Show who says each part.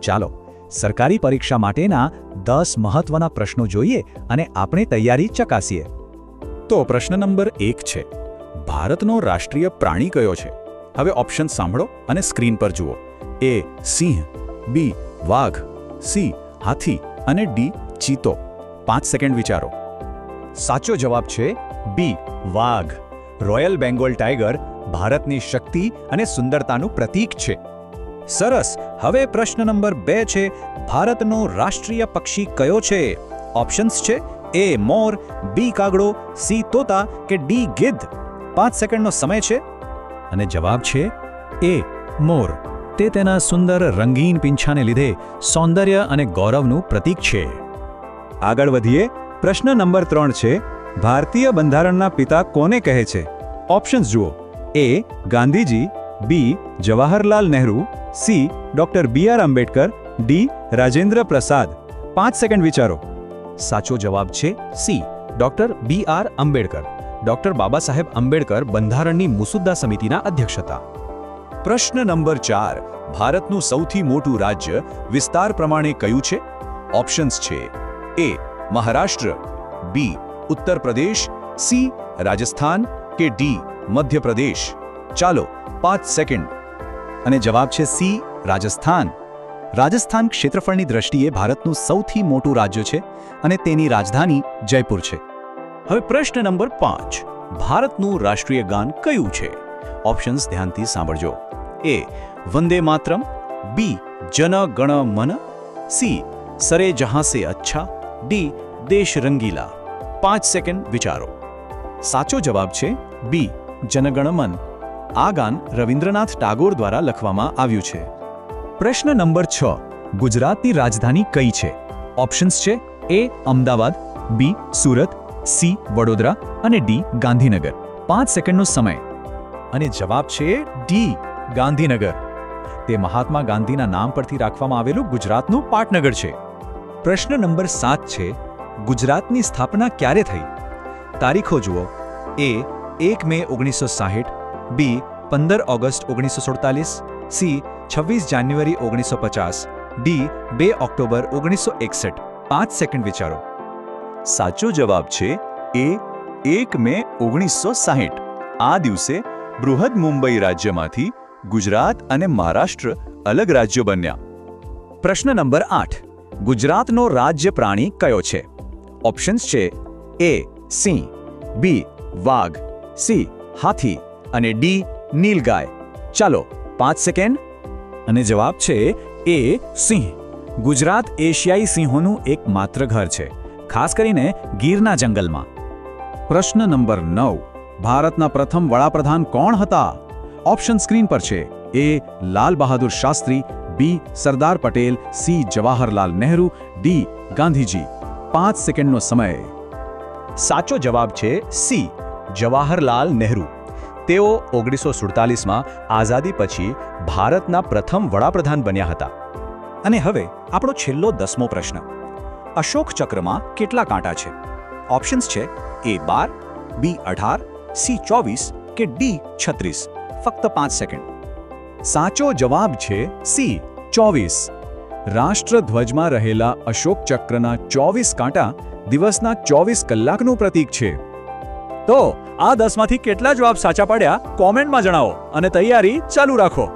Speaker 1: ચાલો સરકારી પરીક્ષા માટેના 10 મહત્વના પ્રશ્નો જોઈએ અને આપણે તૈયારી ચકાસીએ.
Speaker 2: તો પ્રશ્ન નંબર 1 છે, ભારતનો રાષ્ટ્રીય પ્રાણી કયો છે? હવે ઓપ્શન સાંભળો અને સ્ક્રીન પર જુઓ. એ સિંહ, બી વાઘ, સી હાથી અને ડી ચીતો. 5 સેકન્ડ વિચારો.
Speaker 1: સાચો જવાબ છે બી વાઘ. રોયલ બેંગોલ ટાઈગર ભારતની શક્તિ અને સુંદરતાનું પ્રતીક છે. સરસ. હવે પ્રશ્ન નંબર 2 છે, ભારતનો રાષ્ટ્રીય પક્ષી કયો છે? ઓપ્શન્સ છે એ મોર, બી કાગડો, સી તોતા કે ડી ગિદ્ધ. 5 સેકન્ડનો સમય છે અને જવાબ છે એ મોર. તે તેના સુંદર રંગીન પીંછાને લીધે સૌંદર્ય અને ગૌરવનું પ્રતીક છે. આગળ વધીએ. પ્રશ્ન નંબર 3 છે, ભારતીય બંધારણના પિતા કોને કહે છે? ઓપ્શન્સ જુઓ. A Gandhiji, B Jawaharlal Nehru, C doctor B R. Ambedkar, D Rajendra Prasad. 5 second વિચારો. સાચો જવાબ છે C doctor B R. Ambedkar. Doctor Baba Saheb Ambedkar બંધારણની મુસદ્દા સમિતિના અધ્યક્ષ હતા. પ્રશ્ન નંબર 4, ભારતનું સૌથી મોટું રાજ્ય વિસ્તાર પ્રમાણે કયું છે? ઓપ્શન્સ છે એ મહારાષ્ટ્ર, બી ઉત્તર પ્રદેશ, સી રાજસ્થાન કે ડી મધ્યપ્રદેશ. ચાલો 5 સેકન્ડ. અને જવાબ છે સી રાજસ્થાન. રાજસ્થાન ક્ષેત્રફળની દ્રષ્ટિએ ભારતનું સૌથી મોટું રાજ્ય છે અને તેની રાજધાની જયપુર છે. હવે પ્રશ્ન નંબર 5, ભારતનું રાષ્ટ્રીય ગાન કયું છે? ઓપ્શન્સ ધ્યાનથી સાંભળજો. એ વંદે માતરમ, બી જન ગણ મન, સી સરે જહાં સે અચ્છા, ડી દેશ રંગીલા. 5 સેકન્ડ વિચારો. સાચો જવાબ છે બી જનગણ મન. આ ગાન રવિન્દ્રનાથ ટાગોર દ્વારા લખવામાં આવ્યું છે. પ્રશ્ન નંબર 6, ગુજરાતની રાજધાની કઈ છે? ઓપ્શન્સ છે એ અમદાવાદ, બી સુરત, સી વડોદરા અને ડી ગાંધીનગર. 5 સેકન્ડનો સમય અને જવાબ છે ડી ગાંધીનગર. તે મહાત્મા ગાંધીના નામ પરથી રાખવામાં આવેલું ગુજરાતનું પાટનગર છે. પ્રશ્ન નંબર 7 છે, ગુજરાતની સ્થાપના ક્યારે થઈ? તારીખો જુઓ. એ 1 મે 1960, બી 15 ઓગસ્ટ 1947, સી 26 જાન્યુઆરી 1950, ડી 2 ઓક્ટોબર 1961. 5 સેકન્ડ વિચારો. સાચો જવાબ છે એ 1 મે 1960. આ દિવસે બૃહદ મુંબઈ રાજ્યમાંથી ગુજરાત અને મહારાષ્ટ્ર અલગ રાજ્યો બન્યા. પ્રશ્ન નંબર 8, ગુજરાતનો રાજ્ય પ્રાણી કયો છે? ઓપ્શન્સ છે એ સિંહ, બી વાઘ, સી હાથી અને ડી નીલગાય. ચાલો 5 સેકન્ડ. અને જવાબ છે એ સિંહ. ગુજરાત એશિયાઈ સિંહોનું એકમાત્ર ઘર છે, ખાસ કરીને ગીરના જંગલમાં. પ્રશ્ન નંબર 9, ભારતના પ્રથમ વડાપ્રધાન કોણ હતા? ઓપ્શન સ્ક્રીન પર છે. એ લાલ બહાદુર શાસ્ત્રી, બી સરદાર પટેલ, સી જવાહરલાલ નહેરુ, ડી ગાંધીજી. 5 સેકન્ડનો સમય. સાચો જવાબ છે સી જવાહરલાલ નહેરુ. તેઓ 1947માં આઝાદી પછી ભારતના પ્રથમ વડાપ્રધાન બન્યા હતા. અને હવે આપણો છેલ્લો 10મો પ્રશ્ન. અશોક ચક્રમાં કેટલા કાંટા છે? ઓપ્શન્સ છે એ 12, બી 18, સી 24 કે ડી 36. ફક્ત 5 સેકન્ડ. સાચો જવાબ છે સી 24. રાષ્ટ્રધ્વજમાં રહેલા અશોક ચક્રના 24 કાંટા દિવસના 24 કલાકનું પ્રતીક છે. તો આ 10માંથી કેટલા જવાબ સાચા પડ્યા કોમેન્ટમાં જણાવો અને તૈયારી ચાલુ રાખો.